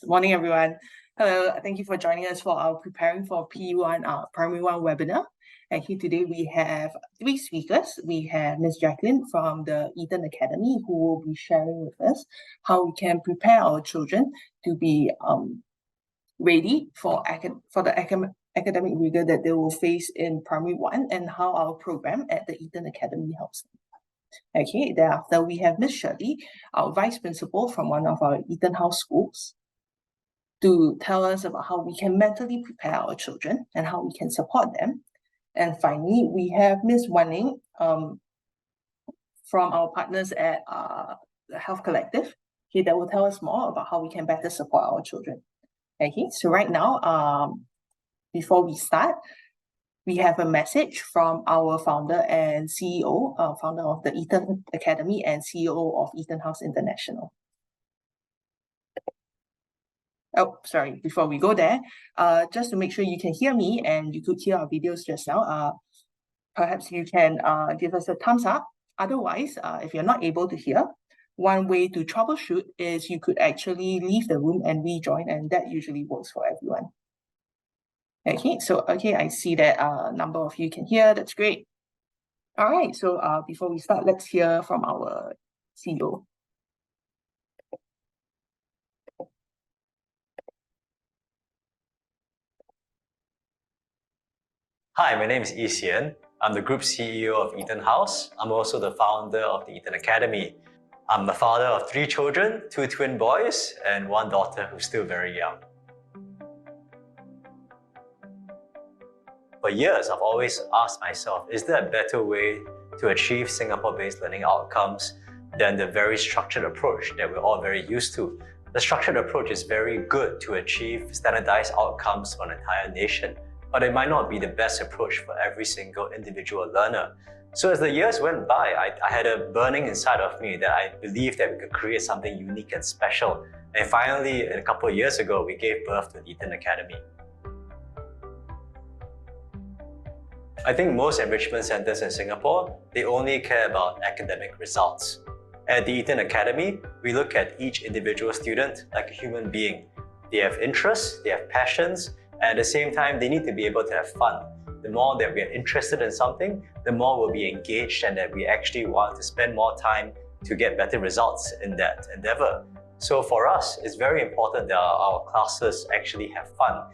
Good morning, everyone. Hello, thank you for joining us for our Preparing for P1 Primary 1 webinar. And here today we have three speakers. We have Ms. Jacqueline from the Eton Academy, who will be sharing with us how we can prepare our children to be ready for the academic rigor that they will face in Primary 1 and how our program at the Eton Academy helps them. Okay, thereafter we have Ms. Shirley, our Vice Principal from one of our EtonHouse schools, to tell us about how we can mentally prepare our children and how we can support them. And finally, we have Ms. Wan Ying from our partners at the Health Collective, okay, that will tell us more about how we can better support our children. Okay, so right now, before we start, we have a message from our founder and CEO, founder of the Eton Academy and CEO of EtonHouse International. Oh, sorry, before we go there, just to make sure you can hear me and you could hear our videos just now, perhaps you can give us a thumbs up. Otherwise, if you're not able to hear, one way to troubleshoot is you could actually leave the room and rejoin, and that usually works for everyone. Okay, so I see that a number of you can hear. That's great. All right, so before we start, let's hear from our CEO. Hi, my name is Eton. I'm the Group CEO of EtonHouse. I'm also the founder of the Eton Academy. I'm the father of 3 children, 2 twin boys, and 1 daughter who's still very young. For years, I've always asked myself, is there a better way to achieve Singapore-based learning outcomes than the very structured approach that we're all very used to? The structured approach is very good to achieve standardized outcomes for an entire nation, but it might not be the best approach for every single individual learner. So as the years went by, I had a burning inside of me that I believed that we could create something unique and special. And finally, a couple of years ago, we gave birth to the Eton Academy. I think most enrichment centers in Singapore, they only care about academic results. At the Eton Academy, we look at each individual student like a human being. They have interests, they have passions, and at the same time, they need to be able to have fun. The more that we are interested in something, the more we'll be engaged and that we actually want to spend more time to get better results in that endeavor. So for us, it's very important that our classes actually have fun.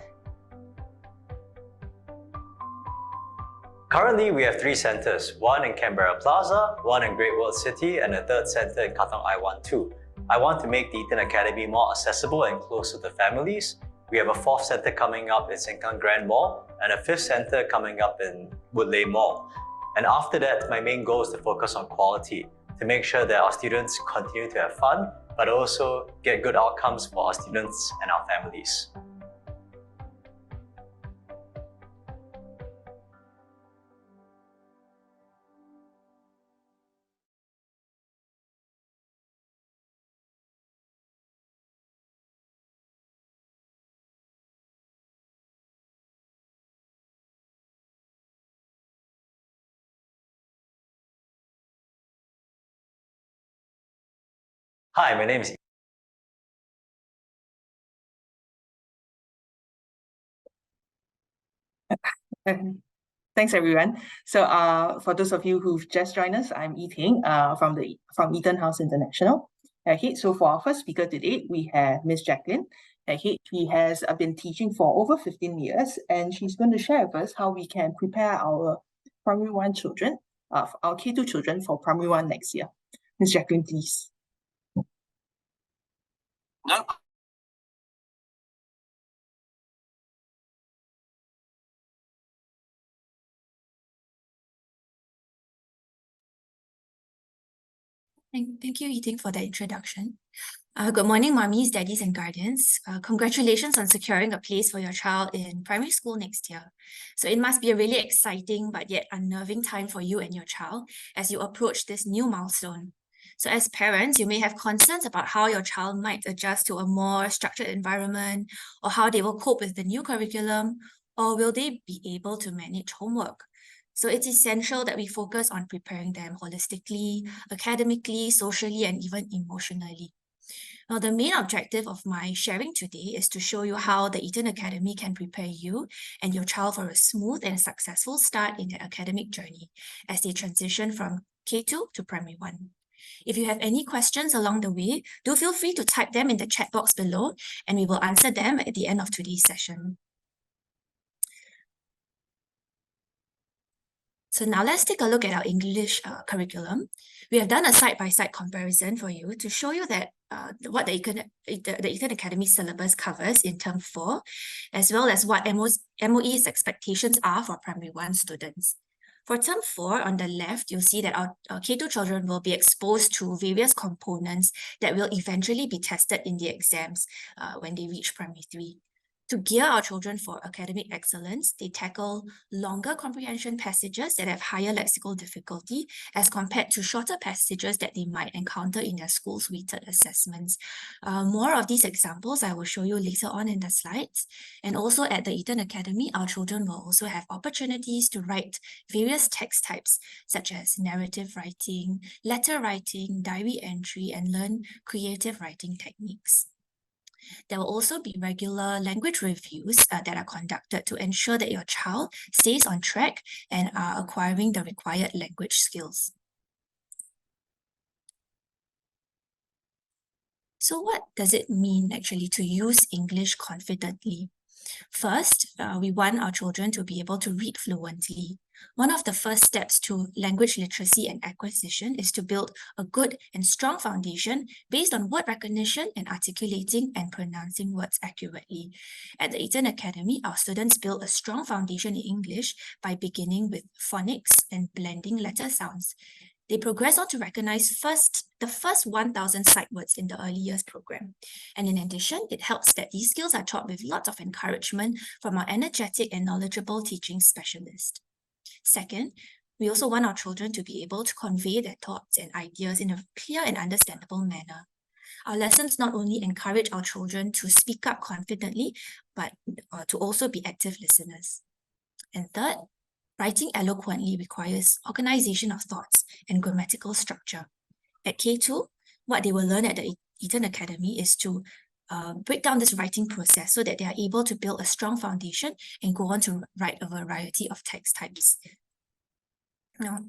Currently, we have 3 centers, one in Canberra Plaza, one in Great World City, and a 3rd center in Katong I-12. I want to make the Eton Academy more accessible and closer to families. We have a 4th center coming up in Sengkang Grand Mall and a 5th center coming up in Woodleigh Mall. And after that, my main goal is to focus on quality, to make sure that our students continue to have fun, but also get good outcomes for our students and our families. Hi, my name is Thanks, everyone. So for those of you who've just joined us, I'm Eton from EtonHouse International. Okay, so for our first speaker today, we have Ms. Jacqueline. Okay, she has been teaching for over 15 years, and she's going to share with us how we can prepare our Primary 1 children, our K2 children for Primary 1 next year. Ms. Jacqueline, please. Thank you, Eton, for that introduction. Good morning, mummies, daddies, and guardians. Congratulations on securing a place for your child in primary school next year. So it must be a really exciting but yet unnerving time for you and your child as you approach this new milestone. So as parents, you may have concerns about how your child might adjust to a more structured environment, or how they will cope with the new curriculum, or will they be able to manage homework. So it's essential that we focus on preparing them holistically, academically, socially, and even emotionally. Now, the main objective of my sharing today is to show you how the Eton Academy can prepare you and your child for a smooth and successful start in their academic journey as they transition from K2 to Primary 1. If you have any questions along the way, do feel free to type them in the chat box below, and we will answer them at the end of today's session. So now let's take a look at our English curriculum. We have done a side-by-side comparison for you to show you that what the Eton Academy syllabus covers in Term 4, as well as what MOE's expectations are for Primary 1 students. For Term 4, on the left, you'll see that our K2 children will be exposed to various components that will eventually be tested in the exams when they reach Primary 3. To gear our children for academic excellence, they tackle longer comprehension passages that have higher lexical difficulty as compared to shorter passages that they might encounter in their school's weighted assessments. More of these examples I will show you later on in the slides. And also at the Eton Academy, our children will also have opportunities to write various text types, such as narrative writing, letter writing, diary entry, and learn creative writing techniques. There will also be regular language reviews that are conducted to ensure that your child stays on track and are acquiring the required language skills. So what does it mean actually to use English confidently? First, we want our children to be able to read fluently. One of the first steps to language literacy and acquisition is to build a good and strong foundation based on word recognition and articulating and pronouncing words accurately. At the Eton Academy, our students build a strong foundation in English by beginning with phonics and blending letter sounds. They progress on to recognize the first 1,000 sight words in the early years program. And in addition, it helps that these skills are taught with lots of encouragement from our energetic and knowledgeable teaching specialist. Second, we also want our children to be able to convey their thoughts and ideas in a clear and understandable manner. Our lessons not only encourage our children to speak up confidently, but to also be active listeners. And third, writing eloquently requires organization of thoughts and grammatical structure. At K2, what they will learn at the Eton Academy is to break down this writing process so that they are able to build a strong foundation and go on to write a variety of text types. Now,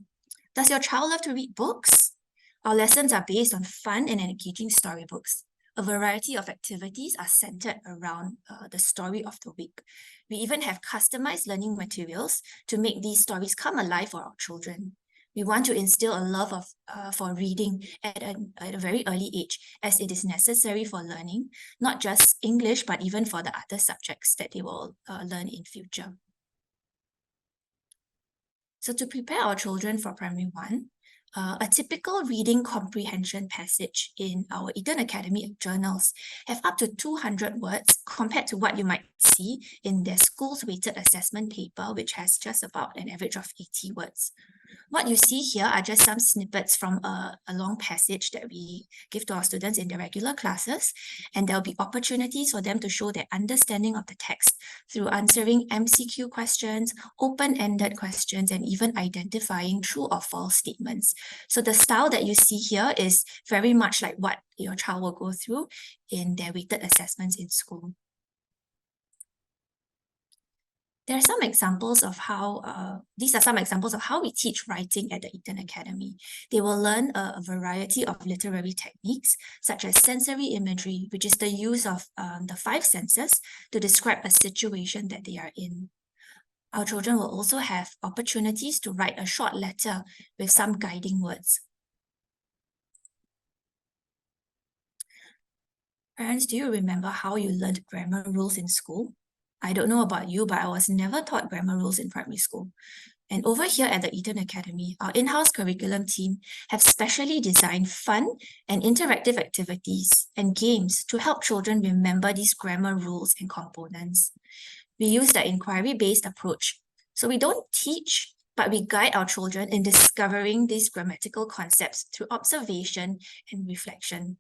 does your child love to read books? Our lessons are based on fun and engaging storybooks. A variety of activities are centered around the story of the week. We even have customized learning materials to make these stories come alive for our children. We want to instill a love for reading at a very early age, as it is necessary for learning, not just English, but even for the other subjects that they will learn in future. So to prepare our children for Primary 1, a typical reading comprehension passage in our Eton Academy journals have up to 200 words compared to what you might see in their school's weighted assessment paper, which has just about an average of 80 words. What you see here are just some snippets from a long passage that we give to our students in their regular classes, and there will be opportunities for them to show their understanding of the text through answering MCQ questions, open-ended questions, and even identifying true or false statements. So the style that you see here is very much like what your child will go through in their weighted assessments in school. There are some examples of how, these are some examples of how we teach writing at the Eton Academy. They will learn a variety of literary techniques, such as sensory imagery, which is the use of the 5 senses to describe a situation that they are in. Our children will also have opportunities to write a short letter with some guiding words. Parents, do you remember how you learned grammar rules in school? I don't know about you, but I was never taught grammar rules in primary school. And over here at the Eton Academy, our in-house curriculum team have specially designed fun and interactive activities and games to help children remember these grammar rules and components. We use the inquiry-based approach. So we don't teach, but we guide our children in discovering these grammatical concepts through observation and reflection.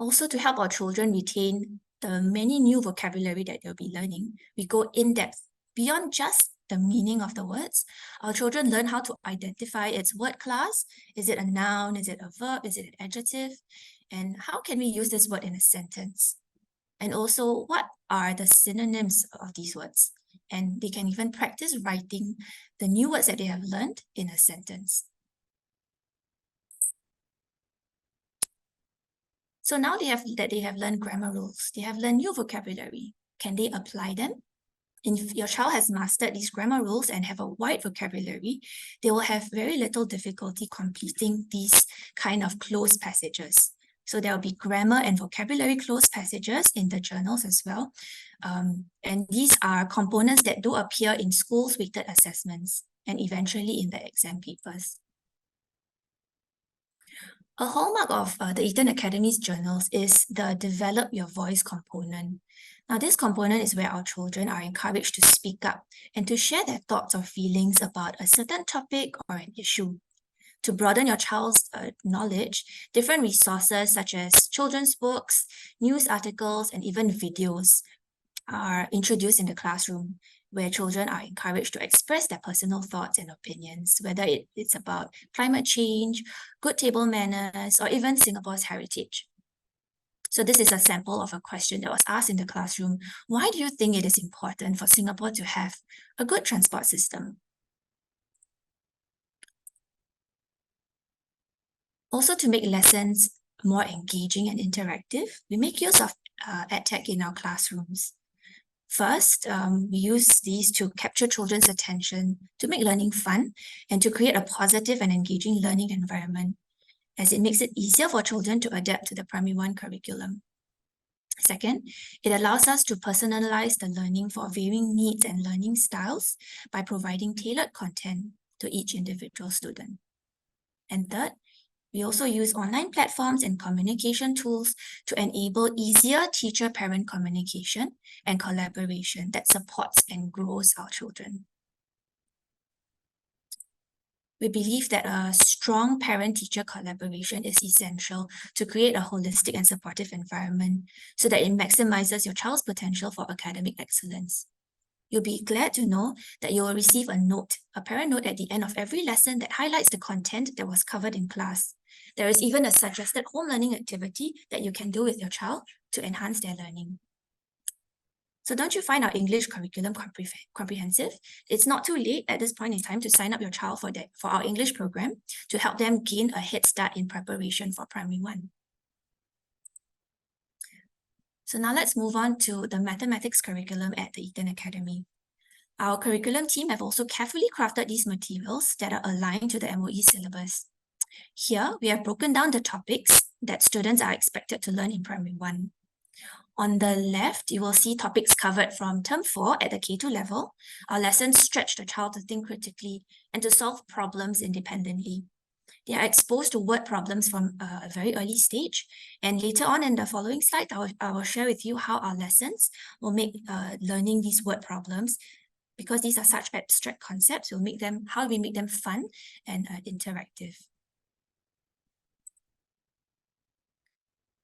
Also, to help our children retain the many new vocabulary that they'll be learning, we go in depth beyond just the meaning of the words. Our children learn how to identify its word class. Is it a noun? Is it a verb? Is it an adjective? And how can we use this word in a sentence? And also, what are the synonyms of these words? And they can even practice writing the new words that they have learned in a sentence. So now they have learned grammar rules. They have learned new vocabulary. Can they apply them? If your child has mastered these grammar rules and have a wide vocabulary, they will have very little difficulty completing these kind of closed passages. So there will be grammar and vocabulary closed passages in the journals as well. And these are components that do appear in schools' weighted assessments and eventually in the exam papers. A hallmark of the Eton Academy's journals is the Develop Your Voice component. Now, this component is where our children are encouraged to speak up and to share their thoughts or feelings about a certain topic or an issue. To broaden your child's knowledge, different resources such as children's books, news articles, and even videos are introduced in the classroom, where children are encouraged to express their personal thoughts and opinions, whether it's about climate change, good table manners, or even Singapore's heritage. So this is a sample of a question that was asked in the classroom. Why do you think it is important for Singapore to have a good transport system? Also, to make lessons more engaging and interactive, we make use of EdTech in our classrooms. First, we use these to capture children's attention, to make learning fun, and to create a positive and engaging learning environment, as it makes it easier for children to adapt to the Primary 1 curriculum. Second, it allows us to personalize the learning for varying needs and learning styles by providing tailored content to each individual student. And third, we also use online platforms and communication tools to enable easier teacher-parent communication and collaboration that supports and grows our children. We believe that a strong parent-teacher collaboration is essential to create a holistic and supportive environment so that it maximizes your child's potential for academic excellence. You'll be glad to know that you will receive a note, a parent note at the end of every lesson that highlights the content that was covered in class. There is even a suggested home learning activity that you can do with your child to enhance their learning. So don't you find our English curriculum comprehensive? It's not too late at this point in time to sign up your child for our English program to help them gain a head start in preparation for Primary 1. So now let's move on to the mathematics curriculum at the Eton Academy. Our curriculum team have also carefully crafted these materials that are aligned to the MOE syllabus. Here, we have broken down the topics that students are expected to learn in Primary 1. On the left, you will see topics covered from Term 4 at the K2 level. Our lessons stretch the child to think critically and to solve problems independently. They are exposed to word problems from a very early stage. And later on in the following slide, I will share with you how our lessons will make learning these word problems, because these are such abstract concepts, how we make them fun and interactive.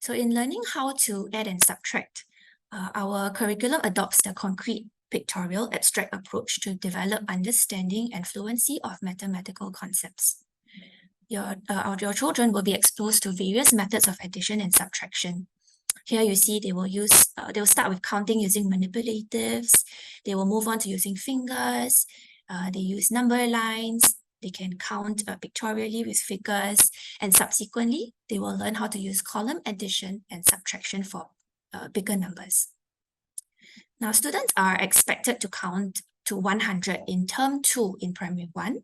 So in learning how to add and subtract, our curriculum adopts the concrete pictorial abstract approach to develop understanding and fluency of mathematical concepts. Your children will be exposed to various methods of addition and subtraction. Here you see they will start with counting using manipulatives. They will move on to using fingers. They use number lines. They can count pictorially with figures. And subsequently, they will learn how to use column addition and subtraction for bigger numbers. Now, students are expected to count to 100 in Term 2 in Primary 1.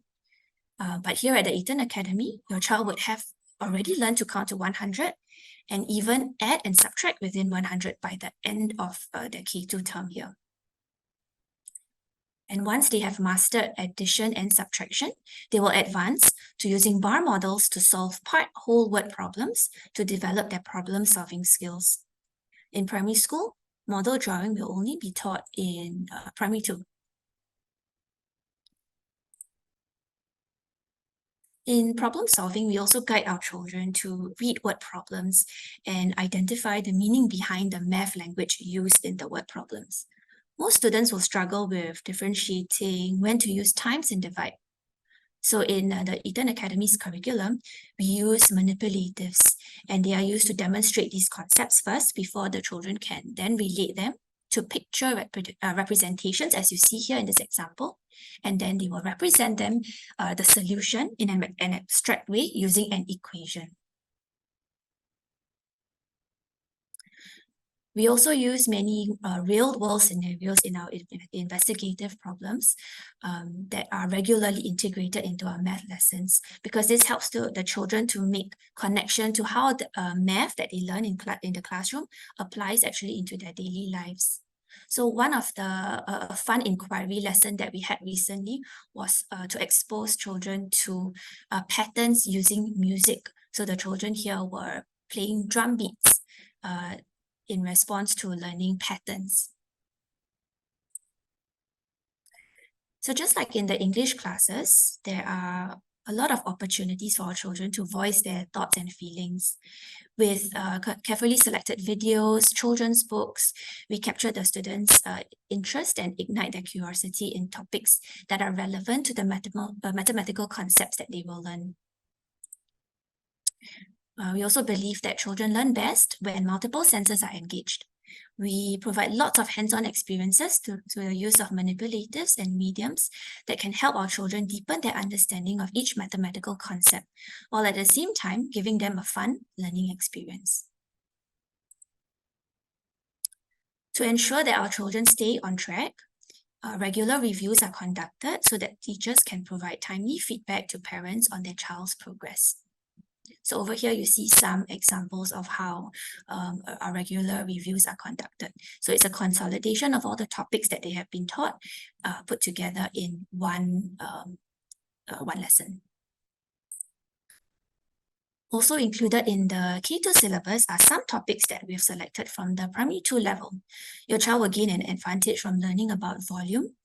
But here at the Eton Academy, your child would have already learned to count to 100 and even add and subtract within 100 by the end of their K2 term here. And once they have mastered addition and subtraction, they will advance to using bar models to solve part whole word problems to develop their problem-solving skills. In primary school, model drawing will only be taught in Primary 2. In problem solving, we also guide our children to read word problems and identify the meaning behind the math language used in the word problems. most students will struggle with differentiating when to use times and divide. So in the Eton Academy's curriculum, we use manipulatives, and they are used to demonstrate these concepts first before the children can then relate them to picture representations, as you see here in this example, and then they will represent them, the solution in an abstract way using an equation. We also use many real-world scenarios in our investigative problems that are regularly integrated into our math lessons, because this helps the children to make connection to how the math that they learn in the classroom applies actually into their daily lives. So one of the fun inquiry lesson that we had recently was to expose children to patterns using music. So the children here were playing drum beats in response to learning patterns. So just like in the English classes, there are a lot of opportunities for our children to voice their thoughts and feelings. With carefully selected videos, children's books, we capture the students' interest and ignite their curiosity in topics that are relevant to the mathematical concepts that they will learn. We also believe that children learn best when multiple senses are engaged. We provide lots of hands-on experiences through the use of manipulatives and mediums that can help our children deepen their understanding of each mathematical concept, while at the same time giving them a fun learning experience. To ensure that our children stay on track, regular reviews are conducted so that teachers can provide timely feedback to parents on their child's progress. So over here, you see some examples of how our regular reviews are conducted. So it's a consolidation of all the topics that they have been taught, put together in one lesson. Also included in the K2 syllabus are some topics that we've selected from the primary 2 level. Your child will gain an advantage from learning about volume,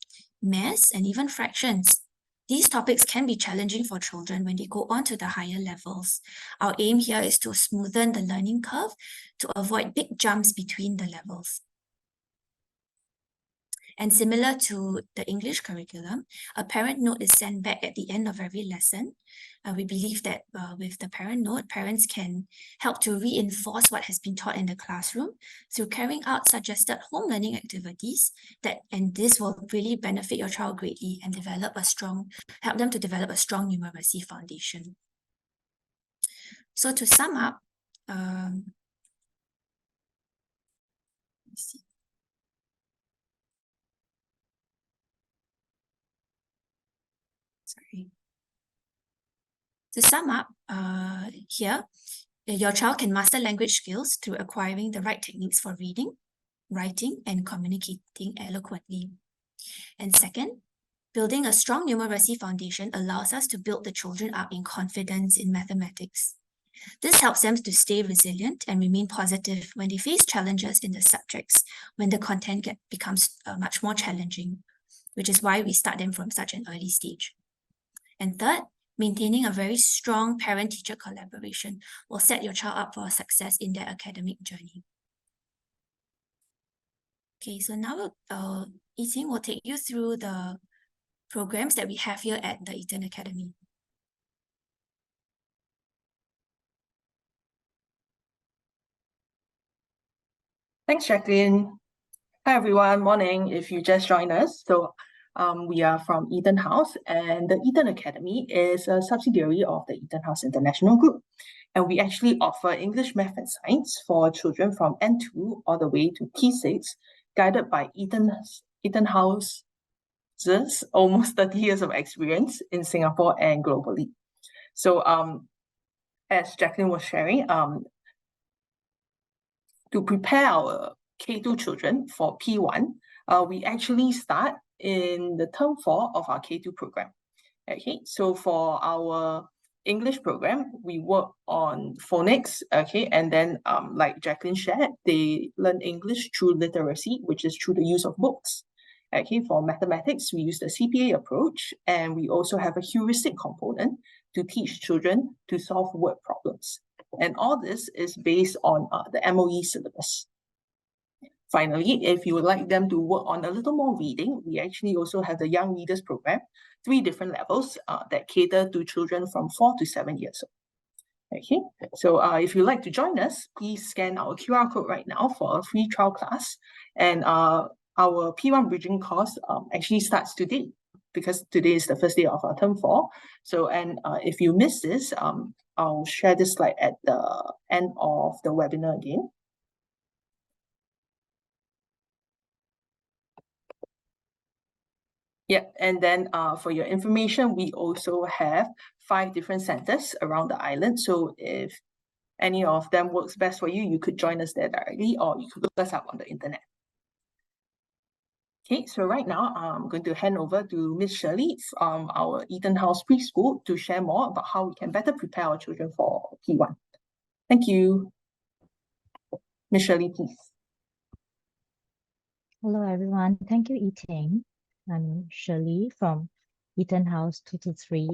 mass, and even fractions. These topics can be challenging for children when they go on to the higher levels. Our aim here is to smoothen the learning curve to avoid big jumps between the levels. And similar to the English curriculum, a parent note is sent back at the end of every lesson. We believe that with the parent note, parents can help to reinforce what has been taught in the classroom through carrying out suggested home learning activities, and this will really benefit your child greatly and help them to develop a strong numeracy foundation. So to sum up, let's see. Sorry. To sum up, here, your child can master language skills through acquiring the right techniques for reading, writing, and communicating eloquently. And second, building a strong numeracy foundation allows us to build the children up in confidence in mathematics. This helps them to stay resilient and remain positive when they face challenges in the subjects, when the content becomes much more challenging, which is why we start them from such an early stage. And third, maintaining a very strong parent-teacher collaboration will set your child up for success in their academic journey. Okay, so now Eton will take you through the programs that we have here at the Eton Academy. Thanks, Jacqueline. Hi, everyone. Morning, if you just joined us. So we are from EtonHouse, and the Eton Academy is a subsidiary of the EtonHouse International Group. And we actually offer English, Math, and Science for children from N2 all the way to P6, guided by EtonHouse's almost 30 years of experience in Singapore and globally. So as Jacqueline was sharing, to prepare our K2 children for P1, we actually start in the term 4 of our K2 program. Okay, so for our English program, we work on phonics, okay, and then like Jacqueline shared, they learn English through literacy, which is through the use of books. Okay, for mathematics, we use the CPA approach, and we also have a heuristic component to teach children to solve word problems. And all this is based on the MOE syllabus. Finally, if you would like them to work on a little more reading, we actually also have the Young Readers Program, 3 different levels that cater to children from 4 to 7 years old. Okay, so if you'd like to join us, please scan our QR code right now for a free trial class. And our P1 bridging course actually starts today, because today is the first day of our term 4. So, and if you miss this, I'll share this slide at the end of the webinar again. Yeah, and then for your information, we also have 5 different centers around the island. So if any of them works best for you, you could join us there directly, or you could look us up on the internet. Okay, so right now I'm going to hand over to Ms. Shirley from our EtonHouse preschool to share more about how we can better prepare our children for P1. Thank you. Ms. Shirley, please. Hello, everyone. Thank you, Eton. I'm Shirley from EtonHouse 223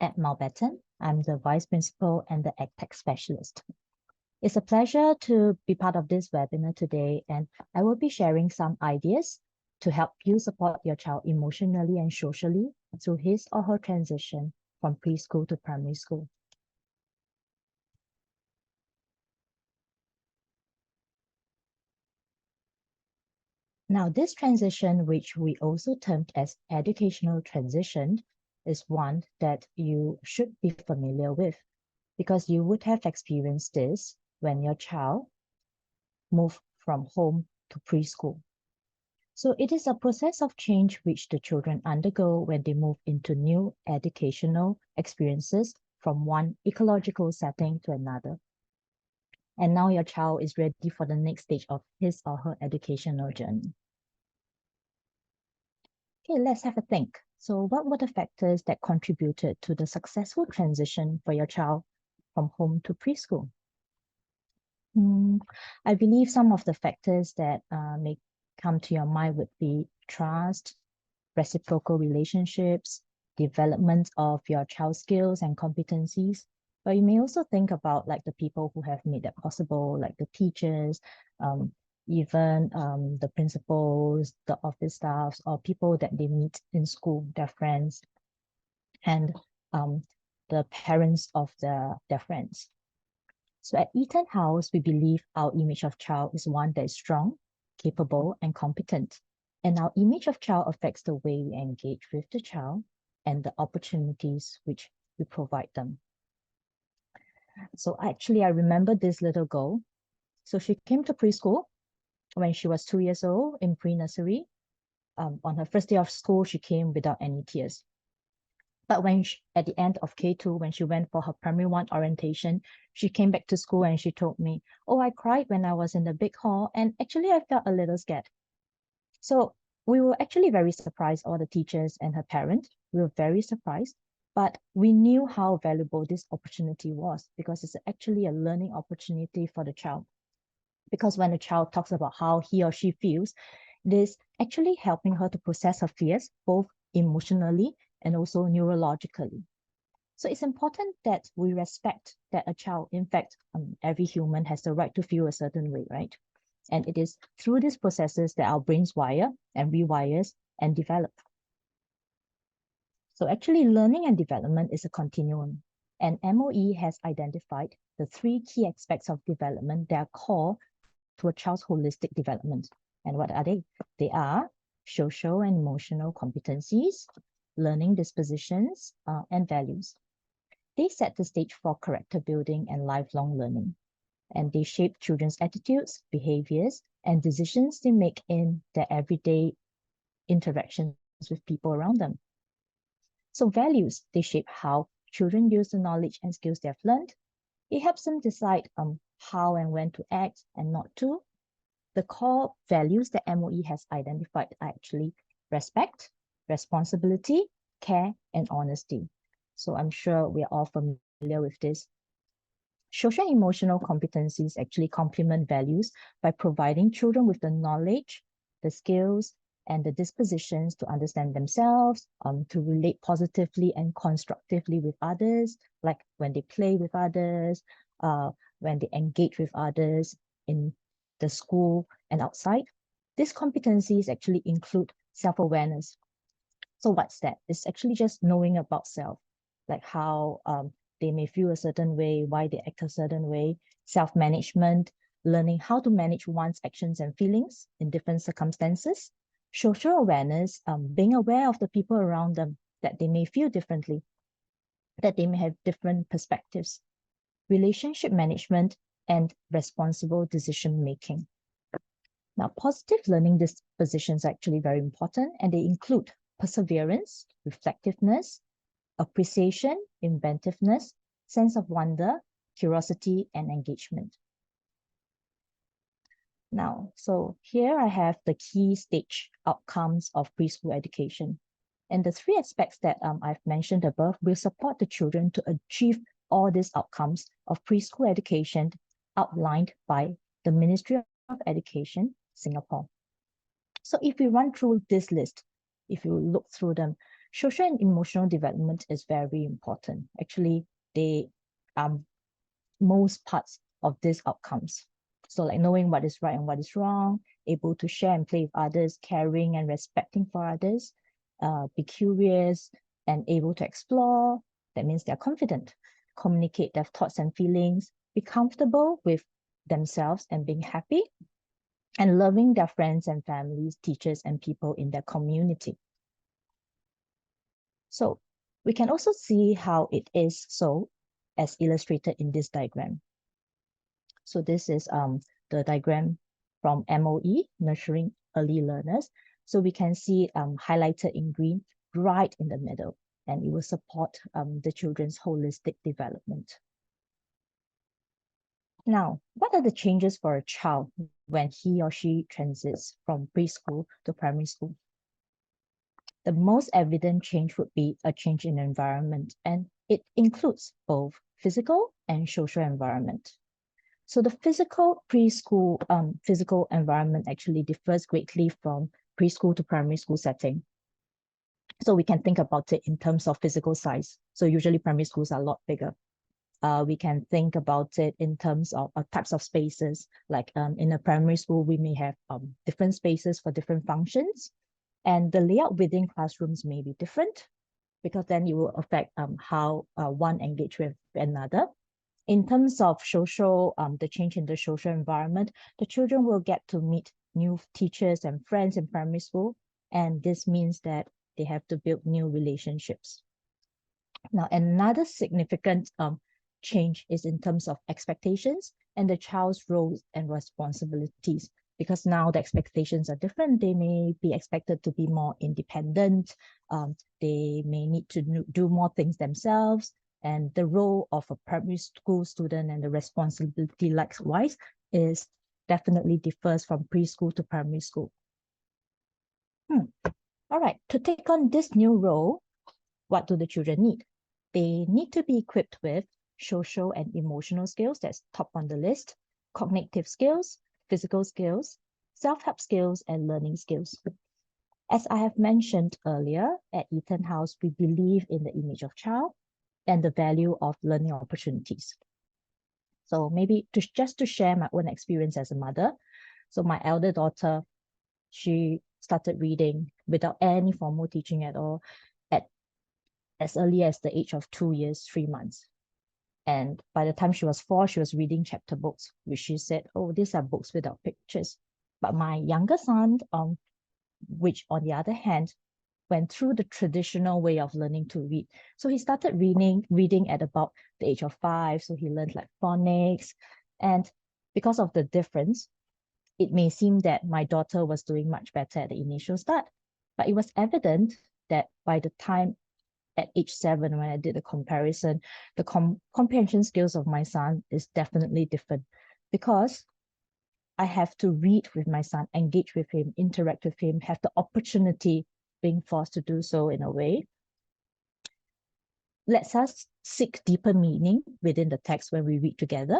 at Mountbatten. I'm the Vice Principal and the EdTech Specialist. It's a pleasure to be part of this webinar today, and I will be sharing some ideas to help you support your child emotionally and socially through his or her transition from preschool to primary school. Now, this transition, which we also termed as educational transition, is one that you should be familiar with, because you would have experienced this when your child moved from home to preschool. So it is a process of change which the children undergo when they move into new educational experiences from one ecological setting to another. And now your child is ready for the next stage of his or her educational journey. Okay, let's have a think. So what were the factors that contributed to the successful transition for your child from home to preschool? I believe some of the factors that may come to your mind would be trust, reciprocal relationships, development of your child's skills and competencies. But you may also think about like the people who have made that possible, like the teachers, even the principals, the office staffs, or people that they meet in school, their friends, and the parents of their friends. So at EtonHouse, we believe our image of child is one that is strong, capable, and competent. And our image of child affects the way we engage with the child and the opportunities which we provide them. So actually, I remember this little girl. So she came to preschool when she was 2 years old in pre-nursery. On her first day of school, she came without any tears. But when at the end of K2, when she went for her primary 1 orientation, she came back to school and she told me, "Oh, I cried when I was in the big hall, and actually I felt a little scared." So we were actually very surprised, all the teachers and her parents. We were very surprised, but we knew how valuable this opportunity was, because it's actually a learning opportunity for the child. Because when a child talks about how he or she feels, it is actually helping her to process her fears, both emotionally and also neurologically. So it's important that we respect that a child, in fact, every human has the right to feel a certain way, right? And it is through these processes that our brains wire and rewires and develop. So actually learning and development is a continuum, and MOE has identified the 3 key aspects of development that are core to a child's holistic development. And what are they? They are social and emotional competencies, learning dispositions, and values. They set the stage for character building and lifelong learning, and they shape children's attitudes, behaviors, and decisions they make in their everyday interactions with people around them. So values, they shape how children use the knowledge and skills they have learned. It helps them decide how and when to act and not to. The core values that MOE has identified are actually respect, responsibility, care, and honesty. So I'm sure we're all familiar with this. Social and emotional competencies actually complement values by providing children with the knowledge, the skills, and the dispositions to understand themselves, to relate positively and constructively with others, like when they play with others, when they engage with others in the school, and outside. These competencies actually include self-awareness. So what's that? It's actually just knowing about self, like how they may feel a certain way, why they act a certain way, self-management, learning how to manage one's actions and feelings in different circumstances, social awareness, being aware of the people around them, that they may feel differently, that they may have different perspectives, relationship management, and responsible decision-making. Now, positive learning dispositions are actually very important, and they include perseverance, reflectiveness, appreciation, inventiveness, sense of wonder, curiosity, and engagement. Now, so here I have the key stage outcomes of preschool education. And the three aspects that I've mentioned above will support the children to achieve all these outcomes of preschool education outlined by the Ministry of Education, Singapore. So if we run through this list, if you look through them, social and emotional development is very important. Actually, they are most parts of these outcomes. So like knowing what is right and what is wrong, able to share and play with others, caring and respecting for others, be curious and able to explore. That means they're confident, communicate their thoughts and feelings, be comfortable with themselves and being happy, and loving their friends and families, teachers, and people in their community. So we can also see how it is so as illustrated in this diagram. So this is the diagram from MOE, Nurturing Early Learners. So we can see highlighted in green right in the middle, and it will support the children's holistic development. Now, what are the changes for a child when he or she transits from preschool to primary school? The most evident change would be a change in environment, and it includes both physical and social environment. So the physical preschool physical environment actually differs greatly from preschool to primary school setting. So we can think about it in terms of physical size. So usually primary schools are a lot bigger. We can think about it in terms of types of spaces. Like in a primary school, we may have different spaces for different functions. And the layout within classrooms may be different, because then it will affect how one engage with another. In terms of social, the change in the social environment, the children will get to meet new teachers and friends in primary school. And this means that they have to build new relationships. Now, another significant change is in terms of expectations and the child's roles and responsibilities, because now the expectations are different. They may be expected to be more independent. They may need to do more things themselves. And the role of a primary school student and the responsibility likewise is definitely differs from preschool to primary school. All right, to take on this new role, what do the children need? They need to be equipped with social and emotional skills, that's top on the list, cognitive skills, physical skills, self-help skills, and learning skills. As I have mentioned earlier, at EtonHouse, we believe in the image of child and the value of learning opportunities. So maybe just to share my own experience as a mother. So my elder daughter, she started reading without any formal teaching at all at as early as the age of 2 years, 3 months. And by the time she was 4, she was reading chapter books, which she said, oh, these are books without pictures. But my younger son, which on the other hand, went through the traditional way of learning to read. So he started reading at about the age of 5. So he learned like phonics. And because of the difference, it may seem that my daughter was doing much better at the initial start. But it was evident that by the time at age 7, when I did a comparison, the comprehension skills of my son is definitely different, because I have to read with my son, engage with him, interact with him, have the opportunity being forced to do so in a way. Lets us seek deeper meaning within the text when we read together.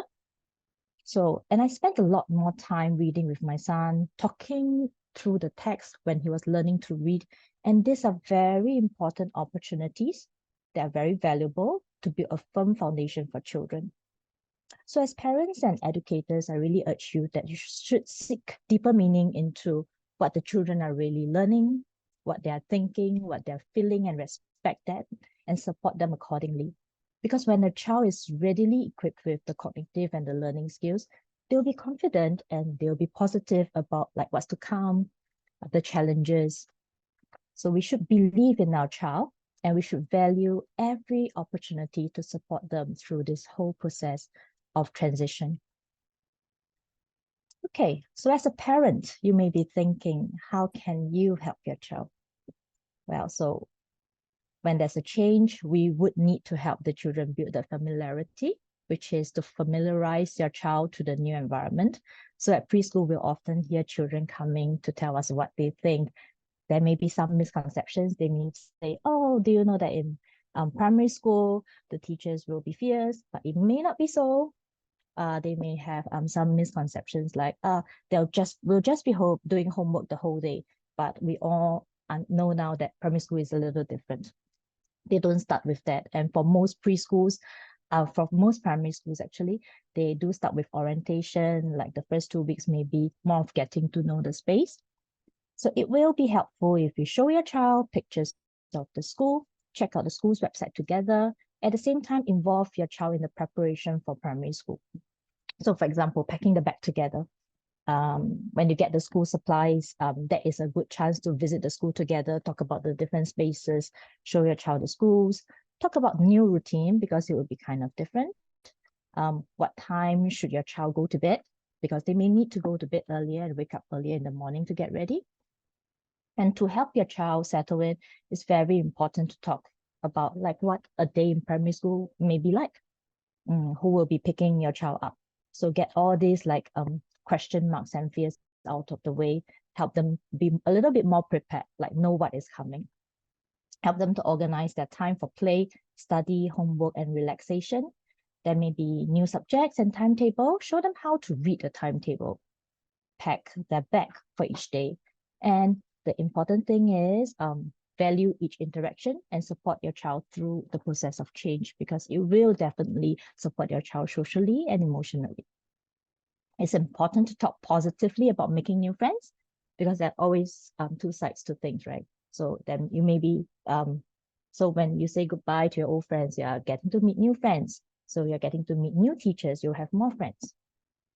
So, and I spent a lot more time reading with my son, talking through the text when he was learning to read. And these are very important opportunities. They are very valuable to build a firm foundation for children. So as parents and educators, I really urge you that you should seek deeper meaning into what the children are really learning, what they are thinking, what they're feeling, and respect that and support them accordingly. Because when a child is readily equipped with the cognitive and the learning skills, they'll be confident and they'll be positive about like what's to come, the challenges. So we should believe in our child and we should value every opportunity to support them through this whole process of transition. Okay, so as a parent, you may be thinking, how can you help your child? Well, so when there's a change, we would need to help the children build the familiarity, which is to familiarize your child to the new environment. So at preschool, we'll often hear children coming to tell us what they think. There may be some misconceptions. They may say, oh, do you know that in primary school, the teachers will be fierce, but it may not be so. They may have some misconceptions like we'll just be doing homework the whole day. But we all know now that primary school is a little different. They don't start with that. And for most preschools, for most primary schools actually, they do start with orientation. Like the first 2 weeks may be more of getting to know the space. So it will be helpful if you show your child pictures of the school, check out the school's website together, at the same time involve your child in the preparation for primary school. So for example, packing the bag together. When you get the school supplies, that is a good chance to visit the school together, talk about the different spaces, show your child the schools, talk about new routine because it will be kind of different. What time should your child go to bed? Because they may need to go to bed earlier and wake up earlier in the morning to get ready. And to help your child settle in, it's very important to talk about like what a day in primary school may be like. Who will be picking your child up? So get all these like question marks and fears out of the way, help them be a little bit more prepared, like know what is coming. Help them to organize their time for play, study, homework, and relaxation. There may be new subjects and timetable. Show them how to read a timetable. Pack their bag for each day. And the important thing is value each interaction and support your child through the process of change because it will definitely support your child socially and emotionally. It's important to talk positively about making new friends because there are always two sides to things, right? So then you may be, so when you say goodbye to your old friends, you are getting to meet new friends. So you're getting to meet new teachers, you'll have more friends.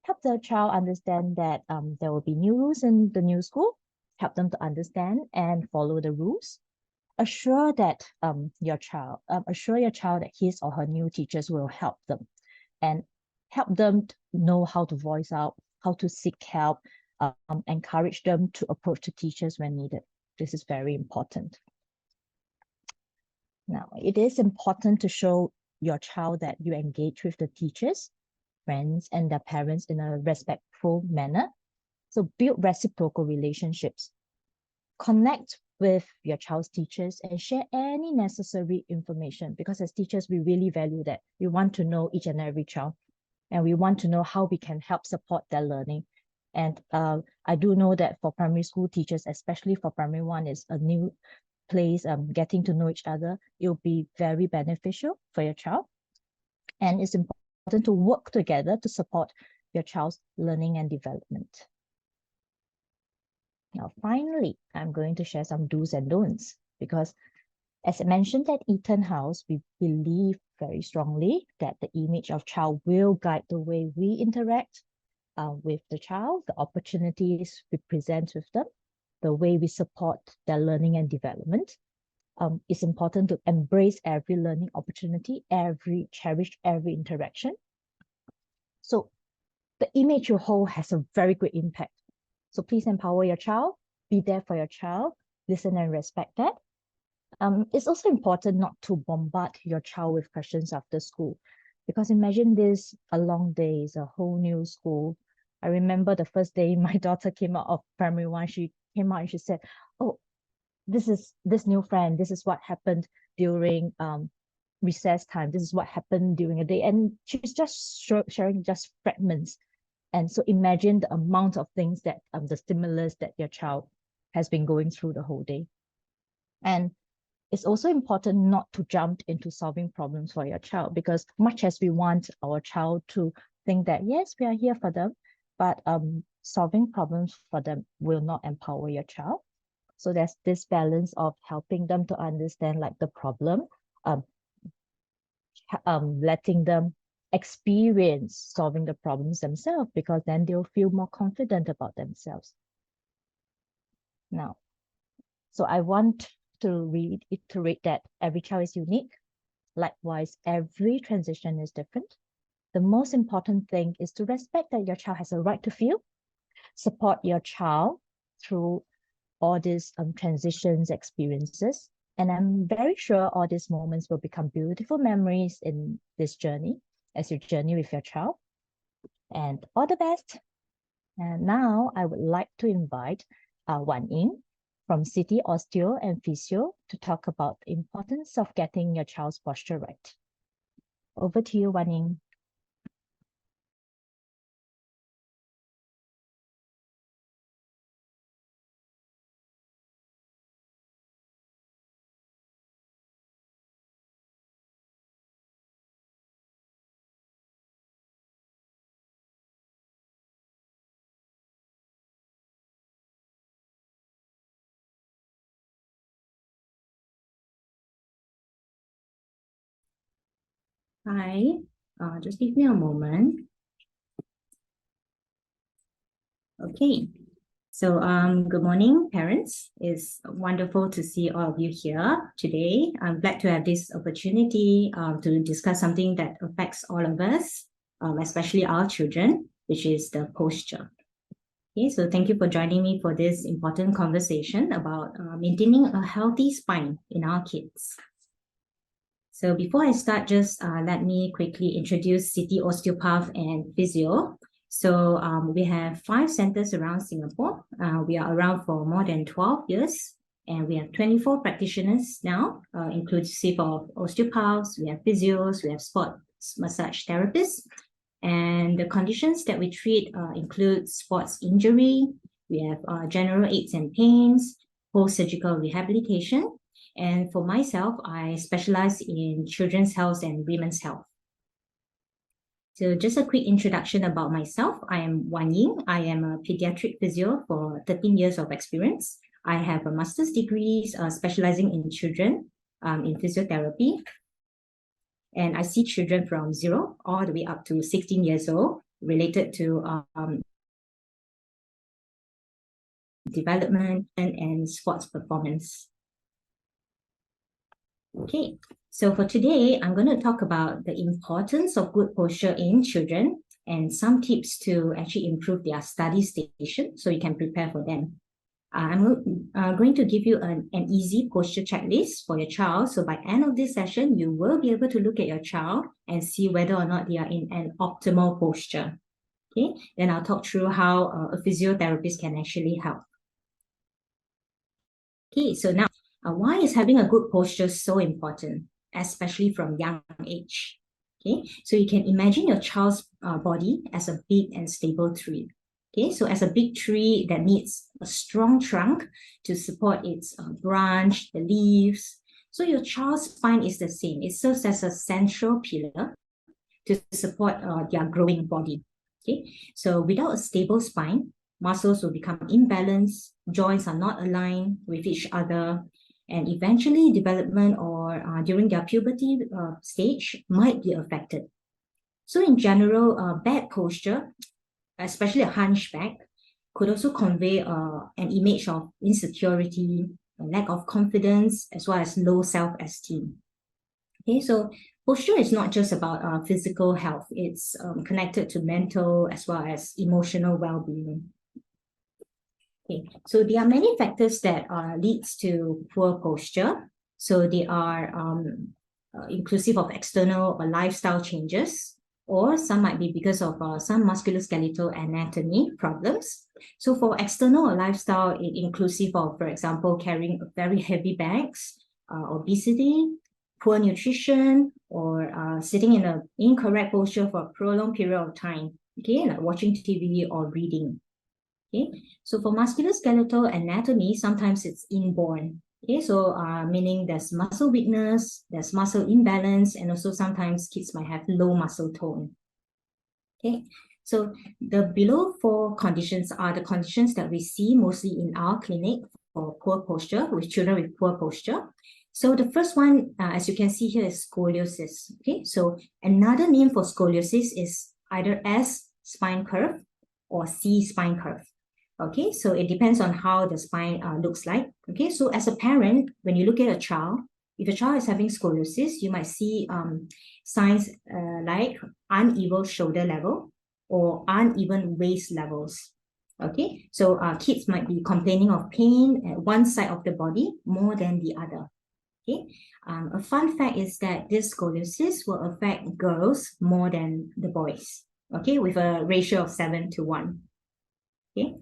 Help the child understand that there will be new rules in the new school. Help them to understand and follow the rules. Assure that your child that his or her new teachers will help them and help them to know how to voice out, how to seek help, encourage them to approach the teachers when needed. This is very important. Now, it is important to show your child that you engage with the teachers, friends, and their parents in a respectful manner. So build reciprocal relationships. Connect with your child's teachers and share any necessary information because as teachers, we really value that. We want to know each and every child and we want to know how we can help support their learning. And I do know that for primary school teachers, especially for primary 1, is a new place, getting to know each other. It will be very beneficial for your child. And it's important to work together to support your child's learning and development. Now, finally, I'm going to share some do's and don'ts because as I mentioned at EtonHouse, we believe very strongly that the image of child will guide the way we interact with the child, the opportunities we present with them, the way we support their learning and development. It's important to embrace every learning opportunity, cherish every interaction. So the image you hold has a very great impact. So please empower your child, be there for your child, listen and respect that. It's also important not to bombard your child with questions after school, because imagine this, a long day, is a whole new school. I remember the first day my daughter came out of primary 1, she came out and she said, oh, this new friend, this is what happened during recess time, this is what happened during a day. And she's just sharing just fragments. And so imagine the amount of things that the stimulus that your child has been going through the whole day. And it's also important not to jump into solving problems for your child, because much as we want our child to think that yes, we are here for them, but solving problems for them will not empower your child. So there's this balance of helping them to understand like the problem, letting them experience solving the problems themselves, because then they'll feel more confident about themselves. Now, so I want to reiterate that every child is unique. Likewise, every transition is different. The most important thing is to respect that your child has a right to feel, support your child through all these transitions experiences. And I'm very sure all these moments will become beautiful memories in this journey as you journey with your child. And all the best. And now I would like to invite Wan Ying from City Osteo and Physio to talk about the importance of getting your child's posture right. Over to you, Wan Ying. Hi, just give me a moment. Okay, so good morning, parents. It's wonderful to see all of you here today. I'm glad to have this opportunity to discuss something that affects all of us, especially our children, which is the posture. Okay, so thank you for joining me for this important conversation about maintaining a healthy spine in our kids. So before I start, just let me quickly introduce City Osteopath and Physio. So we have 5 centers around Singapore. We are around for more than 12 years, and we have 24 practitioners now, inclusive of osteopaths, we have physios, we have sports massage therapists. And the conditions that we treat include sports injury, we have general aches and pains, post-surgical rehabilitation. And for myself, I specialize in children's health and women's health. So just a quick introduction about myself. I am Wan Ying. I am a pediatric physio for 13 years of experience. I have a master's degree specializing in children in physiotherapy. And I see children from 0 all the way up to 16 years old related to development and sports performance. Okay, so for today, I'm going to talk about the importance of good posture in children and some tips to actually improve their study station so you can prepare for them. I'm going to give you an easy posture checklist for your child. So by end of this session, you will be able to look at your child and see whether or not they are in an optimal posture. Okay, then I'll talk through how a physiotherapist can actually help. Okay, so now, why is having a good posture so important, especially from young age? Okay, so you can imagine your child's body as a big and stable tree. Okay, so as a big tree that needs a strong trunk to support its branch, the leaves. So your child's spine is the same. It serves as a central pillar to support their growing body. Okay, so without a stable spine, muscles will become imbalanced, joints are not aligned with each other, and eventually development or during their puberty stage might be affected. So in general, bad posture, especially a hunchback, could also convey an image of insecurity, a lack of confidence, as well as low self-esteem. Okay, so posture is not just about physical health. It's connected to mental as well as emotional well-being. Okay, so there are many factors that leads to poor posture. So they are inclusive of external or lifestyle changes, or some might be because of some musculoskeletal anatomy problems. So for external or lifestyle, it inclusive of, for example, carrying very heavy bags, obesity, poor nutrition, or sitting in an incorrect posture for a prolonged period of time, okay, like watching TV or reading. Okay, so for musculoskeletal anatomy, sometimes it's inborn. Okay, so meaning there's muscle weakness, there's muscle imbalance, and also sometimes kids might have low muscle tone. Okay, so the below 4 conditions are the conditions that we see mostly in our clinic for poor posture, with children with poor posture. So the first one, as you can see here, is scoliosis. Okay, so another name for scoliosis is either S, spine curve, or C, spine curve. Okay, so it depends on how the spine looks like. Okay, so as a parent, when you look at a child, if a child is having scoliosis, you might see signs like uneven shoulder level or uneven waist levels. Okay, so kids might be complaining of pain at one side of the body more than the other. Okay, a fun fact is that this scoliosis will affect girls more than the boys. Okay, with a ratio of 7:1. Okay,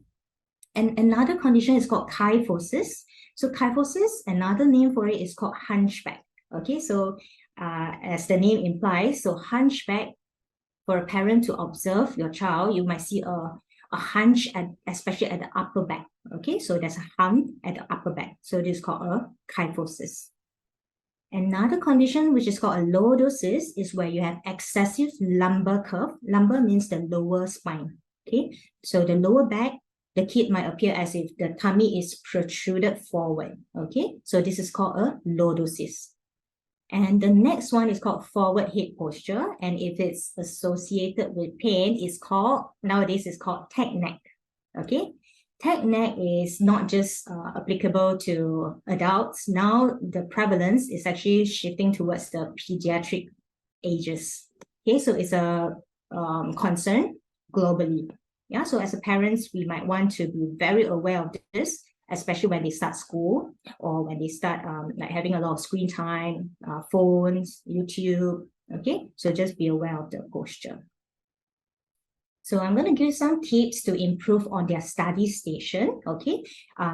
and another condition is called kyphosis. So kyphosis, another name for it is called hunchback. Okay, so as the name implies, so hunchback, for a parent to observe your child, you might see a hunch, especially at the upper back. Okay, so there's a hump at the upper back. So this is called a kyphosis. Another condition, which is called a lordosis, is where you have excessive lumbar curve. Lumbar means the lower spine. Okay, so the lower back, the kid might appear as if the tummy is protruded forward. Okay, so this is called a lordosis. And the next one is called forward head posture. And if it's associated with pain, nowadays it's called tech neck. Okay, tech neck is not just applicable to adults. Now the prevalence is actually shifting towards the pediatric ages. Okay, so it's a concern globally. Yeah, so as a parents, we might want to be very aware of this, especially when they start school or when they start like having a lot of screen time, phones, YouTube. Okay, so just be aware of the posture. So I'm going to give some tips to improve on their study station. Okay,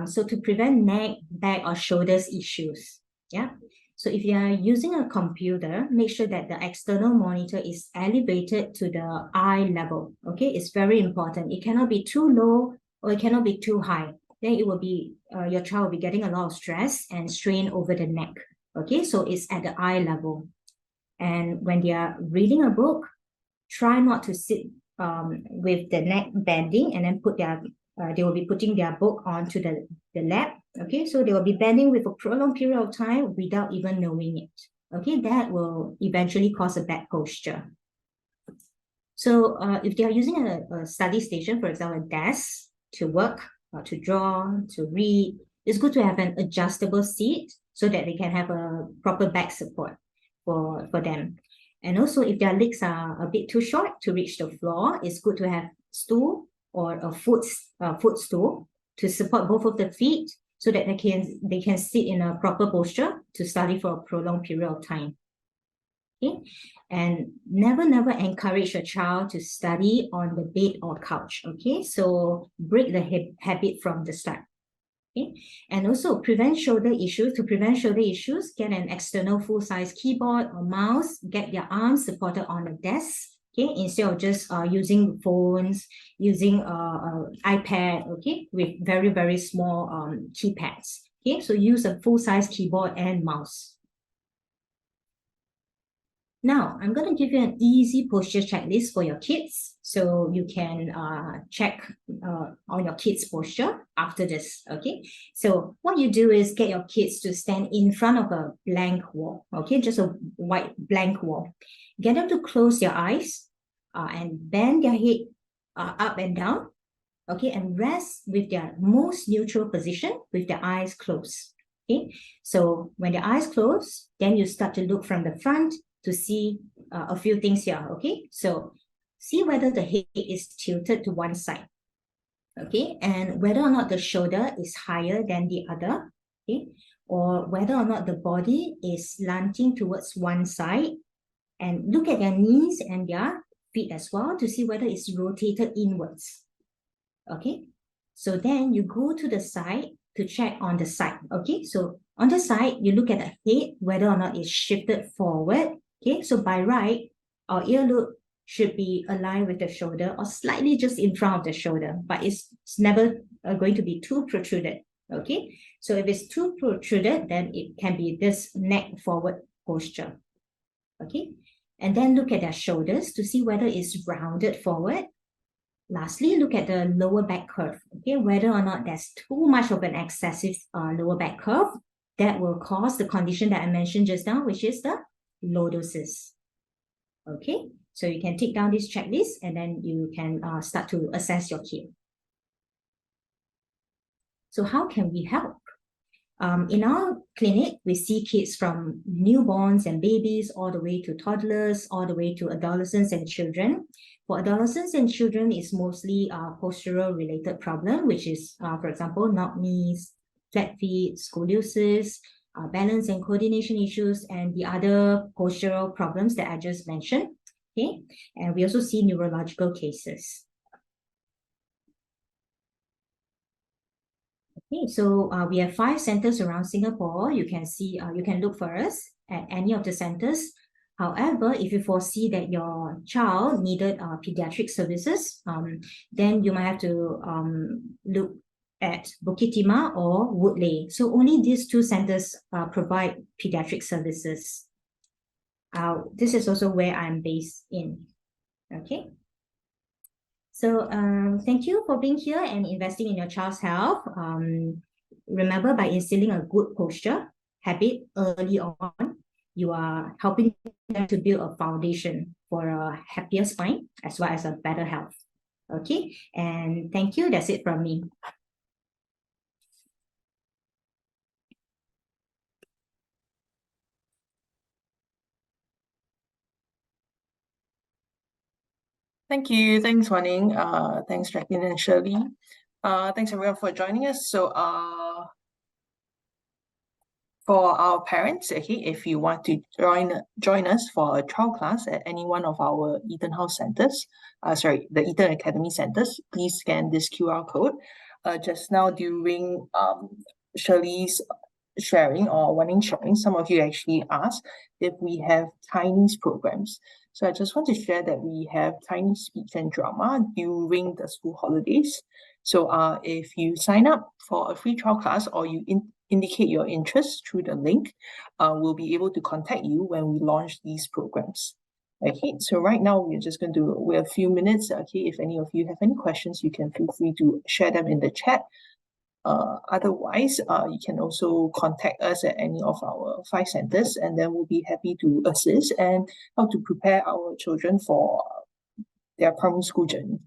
so to prevent neck, back, or shoulders issues. Yeah. So if you are using a computer, make sure that the external monitor is elevated to the eye level. Okay, it's very important. It cannot be too low or it cannot be too high. Then it will be, your child will be getting a lot of stress and strain over the neck. Okay, so it's at the eye level. And when they are reading a book, try not to sit with the neck bending and then they will be putting their book onto the lap. Okay, so they will be bending with a prolonged period of time without even knowing it. Okay, that will eventually cause a bad posture. So if they are using a study station, for example, a desk to work, to draw, to read, it's good to have an adjustable seat so that they can have a proper back support for them. And also, if their legs are a bit too short to reach the floor, it's good to have stool or a footstool to support both of the feet so that they can sit in a proper posture to study for a prolonged period of time. Okay, and never encourage a child to study on the bed or couch. Okay, so break the habit from the start. Okay, and also prevent shoulder issues. To prevent shoulder issues, get an external full-size keyboard or mouse. Get their arms supported on a desk. Okay, instead of just using phones, using iPad. Okay, with very small keypads. Okay, so use a full-size keyboard and mouse. Now, I'm going to give you an easy posture checklist for your kids, so you can check on your kids' posture after this, okay? So what you do is get your kids to stand in front of a blank wall, okay? Just a white blank wall. Get them to close their eyes and bend their head up and down, okay? And rest with their most neutral position with their eyes closed, okay? So when the eyes close, then you start to look from the front to see a few things here, okay? So see whether the head is tilted to one side, okay? And whether or not the shoulder is higher than the other, okay? Or whether or not the body is slanting towards one side. And look at their knees and their feet as well to see whether it's rotated inwards, okay? So then you go to the side to check on the side, okay? So on the side, you look at the head, whether or not it's shifted forward. Okay, so by right, our ear loop should be aligned with the shoulder or slightly just in front of the shoulder, but it's never going to be too protruded. Okay, so if it's too protruded, then it can be this neck forward posture. Okay, And then look at their shoulders to see whether it's rounded forward. Lastly, look at the lower back curve, okay, whether or not there's too much of an excessive lower back curve that will cause the condition that I mentioned just now, which is the lordosis. Okay, so you can take down this checklist and then you can start to assess your kid. So how can we help? In our clinic, we see kids from newborns and babies all the way to toddlers, all the way to adolescents and children. For adolescents and children, it's mostly postural related problem, which is, for example, knock knees, flat feet, scoliosis, balance and coordination issues, and the other postural problems that I just mentioned. Okay, and we also see neurological cases. Okay, so we have 5 centers around Singapore. You can see, you can look for us at any of the centers. However, if you foresee that your child needed pediatric services, then you might have to look at Bukit Timah or Woodleigh. So only these 2 centers provide pediatric services. This is also where I'm based in. Okay. So thank you for being here and investing in your child's health. Remember, by instilling a good posture habit early on, you are helping them to build a foundation for a happier spine as well as a better health. Okay, and thank you. That's it from me. Thank you. Thanks, Wan Ying. Thanks, Jacqueline and Shirley. Thanks everyone for joining us. So for our parents, okay, if you want to join us for a trial class at any one of our EtonHouse centers, the Eton Academy centers, please scan this QR code. Just now during Shirley's sharing or Wan Ying sharing, some of you actually asked if we have Chinese programs. So I just want to share that we have Chinese speech and drama during the school holidays. So if you sign up for a free trial class or you indicate your interest through the link, we'll be able to contact you when we launch these programs. Okay, so right now we're just going to wait a few minutes. Okay, if any of you have any questions, you can feel free to share them in the chat. Otherwise, you can also contact us at any of our 5 centers, and then we'll be happy to assist and how to prepare our children for their primary school journey.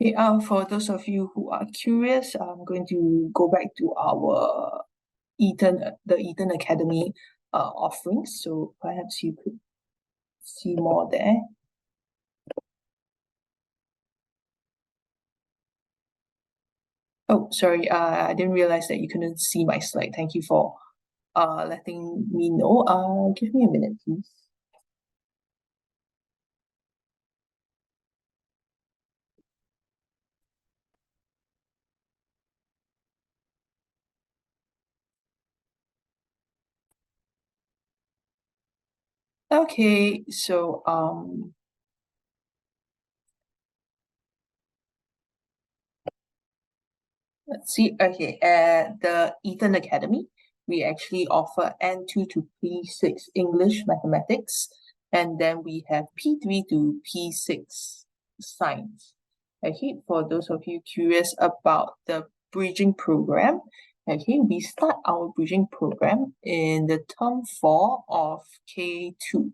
Okay, for those of you who are curious, I'm going to go back to our the Eton Academy offerings. So perhaps you could see more there. Oh, sorry, I didn't realize that you couldn't see my slide. Thank you for letting me know. Give me a minute, please. Okay, so let's see. Okay, at the Eton Academy, we actually offer N2 to P6 English Mathematics, and then we have P3 to P6 Science. Okay, for those of you curious about the bridging program, okay, we start our bridging program in the term 4 of K2.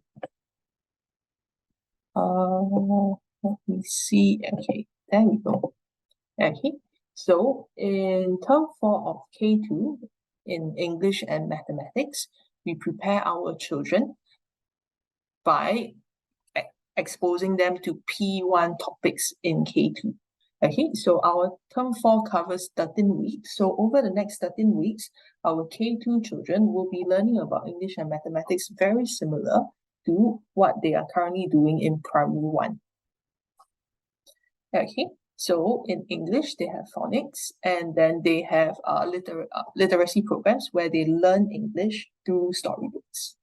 Let me see. Okay, there we go. Okay, so in term 4 of K2, in English and Mathematics, we prepare our children by exposing them to P1 topics in K2. Okay, so our term 4 covers 13 weeks. So over the next 13 weeks, our K2 children will be learning about English and mathematics very similar to what they are currently doing in primary 1. Okay, so in English, they have phonics, and then they have literacy programs where they learn English through storybooks.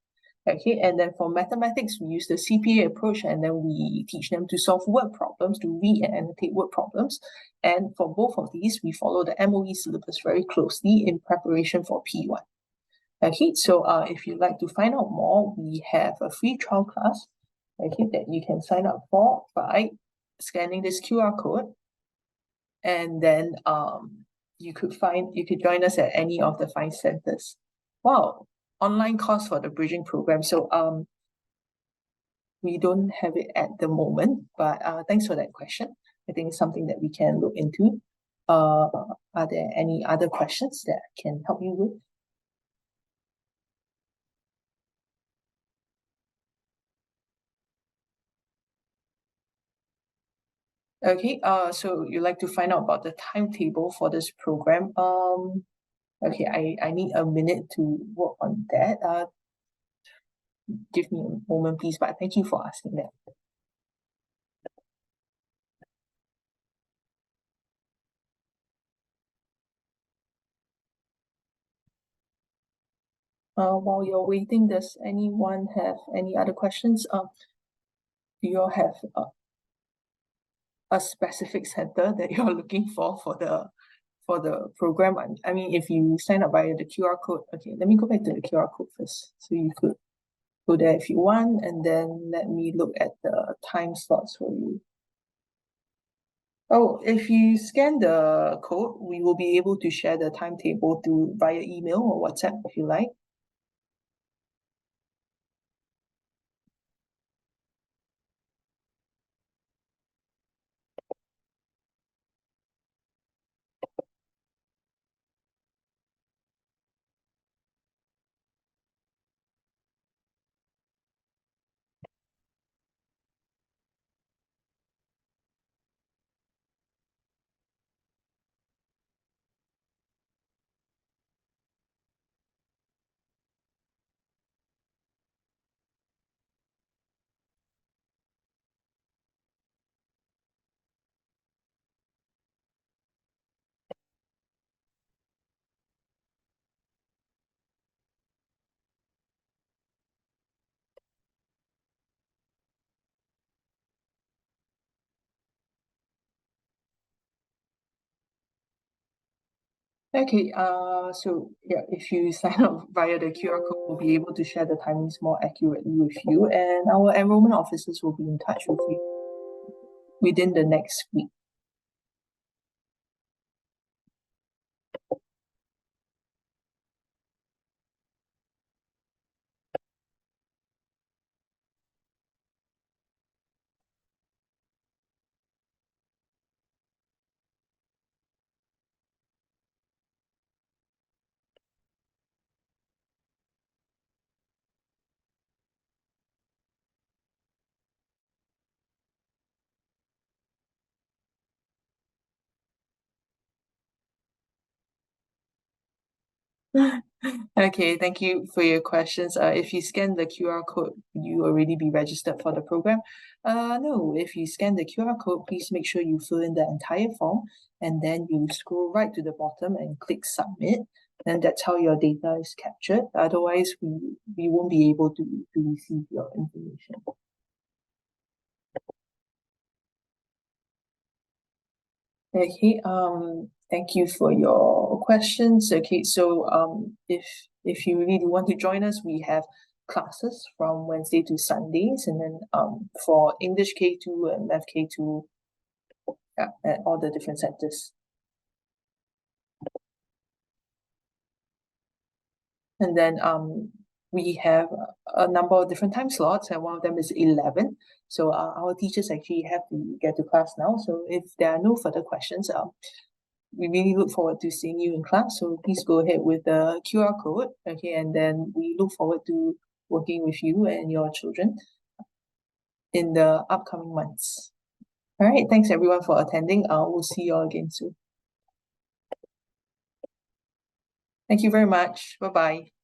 Okay, and then for mathematics, we use the CPA approach, and then we teach them to solve word problems, to read and annotate word problems. And for both of these, we follow the MOE syllabus very closely in preparation for P1. Okay, so if you'd like to find out more, we have a free trial class, okay, that you can sign up for by scanning this QR code. And then you could join us at any of the 5 centers. Wow. Online course for the bridging program. So we don't have it at the moment, but thanks for that question. I think it's something that we can look into. Are there any other questions that I can help you with? Okay, so you'd like to find out about the timetable for this program. Okay, I need a minute to work on that. Give me a moment, please, but thank you for asking that. While you're waiting, does anyone have any other questions? Do you all have a specific center that you're looking for the program? I mean, if you sign up via the QR code, okay, let me go back to the QR code first. So you could go there if you want, and then let me look at the time slots for you. Oh, if you scan the code, we will be able to share the timetable via email or WhatsApp if you like. Okay, so yeah, if you sign up via the QR code, we'll be able to share the timings more accurately with you, and our enrollment officers will be in touch with you within the next week. Okay, thank you for your questions. If you scan the QR code, you already be registered for the program? No, if you scan the QR code, please make sure you fill in the entire form, and then you scroll right to the bottom and click submit. And that's how your data is captured. Otherwise, we won't be able to receive your information. Okay, thank you for your questions. Okay, so if you really want to join us, we have classes from Wednesday to Sundays, and then for English K2 and Math K2, yeah, at all the different centers. And then we have a number of different time slots, and one of them is 11. So our teachers actually have to get to class now. So if there are no further questions, we really look forward to seeing you in class. So please go ahead with the QR code, okay? And then we look forward to working with you and your children in the upcoming months. All right, thanks everyone for attending. We'll see you all again soon. Thank you very much. Bye-bye.